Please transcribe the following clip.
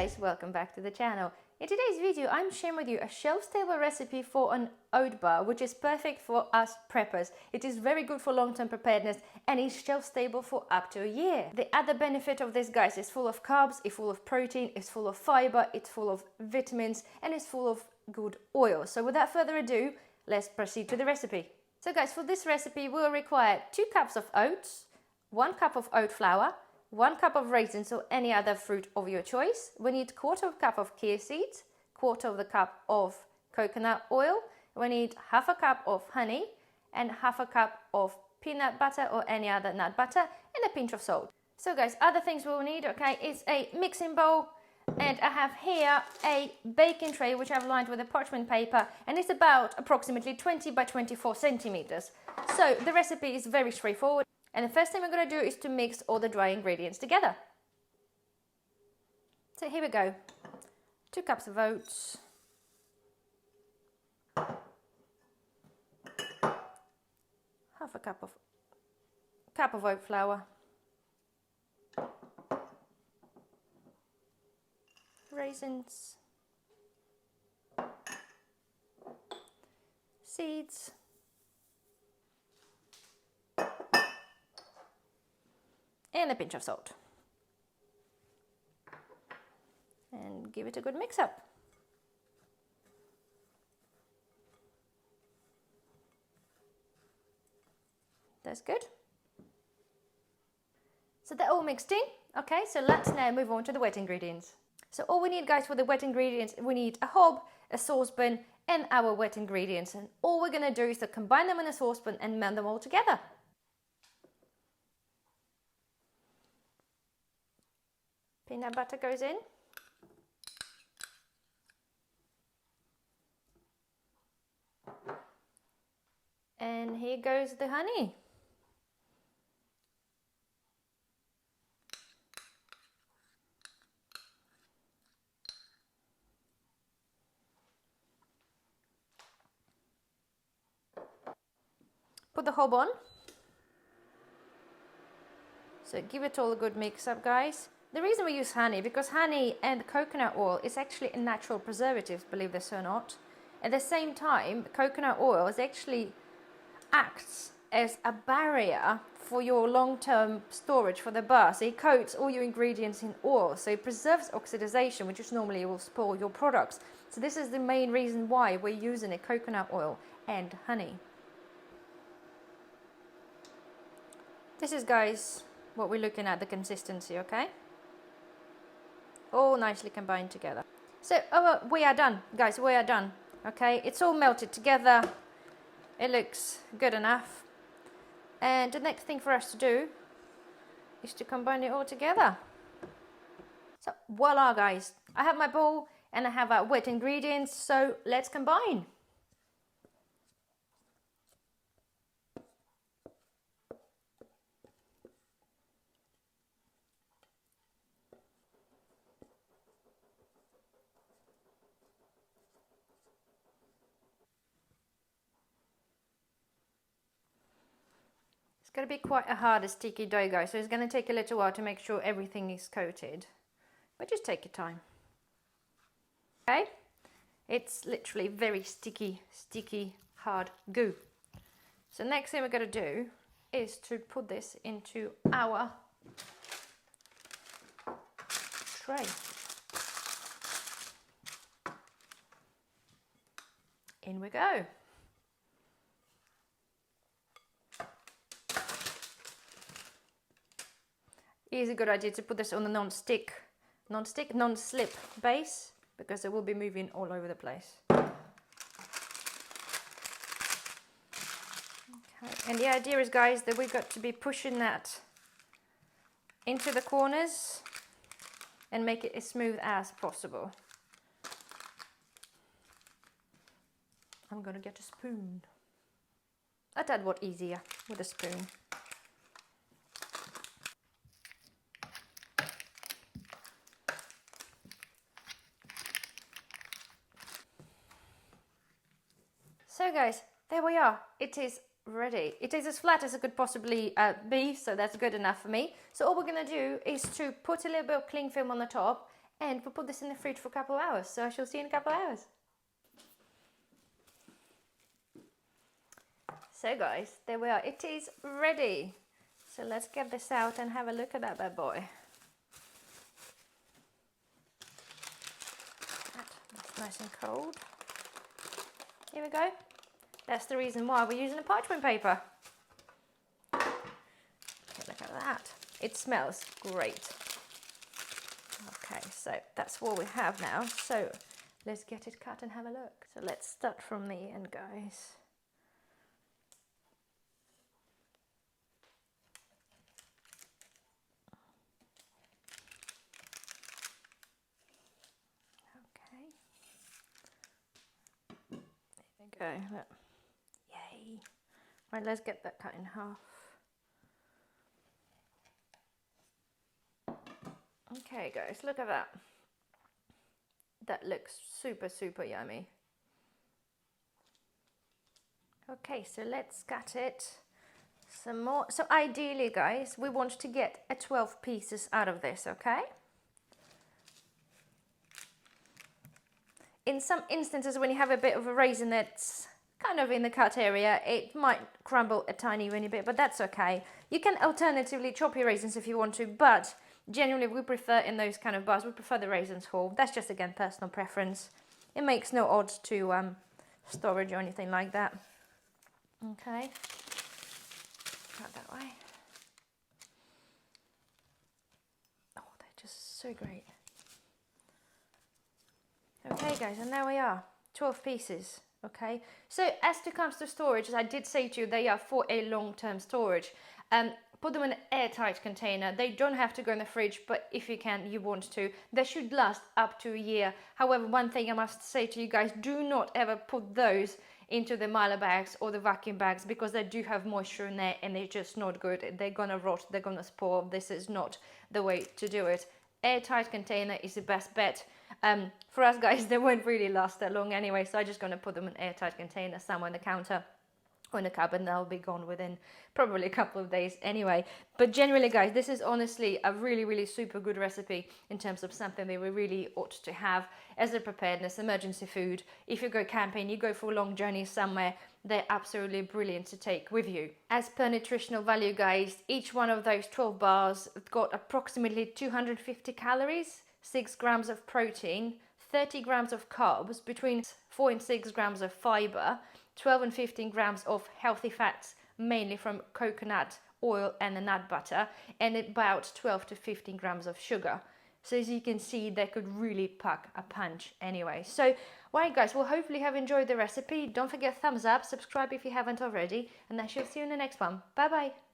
guys, welcome back to the channel. In today's video I'm sharing with you a shelf-stable recipe for an oat bar which is perfect for us preppers. It is very good for long-term preparedness and is shelf-stable for up to a year. The other benefit of this, guys, is full of carbs, it's full of protein, it's full of fiber, it's full of vitamins and it's full of good oil. So without further ado, let's proceed to the recipe. So guys, for this recipe we'll require 2 cups of oats, 1 cup of oat flour, 1 cup of raisins or any other fruit of your choice. We need 1/4 cup of chia seeds, 1/4 cup of coconut oil. We need 1/2 cup of honey and 1/2 cup of peanut butter or any other nut butter and a pinch of salt. So guys, other things we'll need, okay, is a mixing bowl, and I have here a baking tray which I've lined with a parchment paper, and it's about approximately 20 by 24 centimeters. So the recipe is very straightforward. And the first thing we're going to do is to mix all the dry ingredients together. So here we go. 2 cups of oats. 1/2 cup of oat flour. Raisins. Seeds. And a pinch of salt. And give it a good mix up. That's good. So they're all mixed in. Okay, so let's now move on to the wet ingredients. So all we need, guys, for the wet ingredients, we need a hob, a saucepan, and our wet ingredients. And all we're going to do is to combine them in a saucepan and melt them all together. Peanut butter goes in. And here goes the honey. Put the hob on. So give it all a good mix up, guys. The reason we use honey, because honey and coconut oil is actually a natural preservative, believe this or not. At the same time, coconut oil actually acts as a barrier for your long-term storage for the bar. So it coats all your ingredients in oil, so it preserves oxidization, which is normally will spoil your products. So this is the main reason why we're using a coconut oil and honey. This is, guys, what we're looking at, the consistency, okay? All nicely combined together. So we are done, guys, we are done. Okay, it's all melted together. It looks good enough. And the next thing for us to do is to combine it all together. So voila, guys, I have my bowl and I have our wet ingredients, so let's combine. It's going to be quite a hard, sticky dough, guys, so it's going to take a little while to make sure everything is coated. But just take your time. Okay? It's literally very sticky, hard goo. So next thing we're going to do is to put this into our tray. In we go. It is a good idea to put this on a non-slip base, because it will be moving all over the place. Okay. And the idea is, guys, that we've got to be pushing that into the corners and make it as smooth as possible. I'm gonna get a spoon. I thought what easier with a spoon. So guys, there we are. It is ready. It is as flat as it could possibly be, so that's good enough for me. So all we're going to do is to put a little bit of cling film on the top and we'll put this in the fridge for a couple of hours. So I shall see you in a couple of hours. So guys, there we are. It is ready. So let's get this out and have a look at that bad boy. That's nice and cold. Here we go. That's the reason why we're using a parchment paper. Okay, look at that. It smells great. Okay, so that's what we have now. So let's get it cut and have a look. So let's start from the end, guys. Okay, look. Yay. Right, let's get that cut in half. Okay guys, look at that. That looks super, super yummy. Okay, so let's cut it some more. So ideally guys, we want to get 12 pieces out of this, okay? In some instances, when you have a bit of a raisin that's kind of in the cut area, it might crumble a tiny bit, but that's okay. You can alternatively chop your raisins if you want to, but generally we prefer in those kind of bars, we prefer the raisins whole. That's just, again, personal preference. It makes no odds to storage or anything like that. Okay. Cut that way. Oh, they're just so great. Okay guys, and there we are, 12 pieces, okay? So as it comes to storage, as I did say to you, they are for a long-term storage. Put them in an airtight container. They don't have to go in the fridge, but if you can, you want to. They should last up to a year. However, one thing I must say to you guys, do not ever put those into the Milo bags or the vacuum bags, because they do have moisture in there and they're just not good. They're gonna rot, they're gonna spoil. This is not the way to do it. Airtight container is the best bet. For us guys, they won't really last that long anyway, so I'm just going to put them in an airtight container somewhere on the counter or in the cupboard, and they'll be gone within probably a couple of days anyway. But generally guys, this is honestly a really, really super good recipe in terms of something that we really ought to have as a preparedness, emergency food. If you go camping, you go for a long journey somewhere, they're absolutely brilliant to take with you. As per nutritional value guys, each one of those 12 bars got approximately 250 calories, 6 grams of protein, 30 grams of carbs, between 4 and 6 grams of fiber, 12 and 15 grams of healthy fats, mainly from coconut oil and the nut butter, and about 12 to 15 grams of sugar. So as you can see, they could really pack a punch anyway. So, right guys, well, hopefully you have enjoyed the recipe. Don't forget thumbs up, subscribe if you haven't already, and I shall see you in the next one. Bye bye.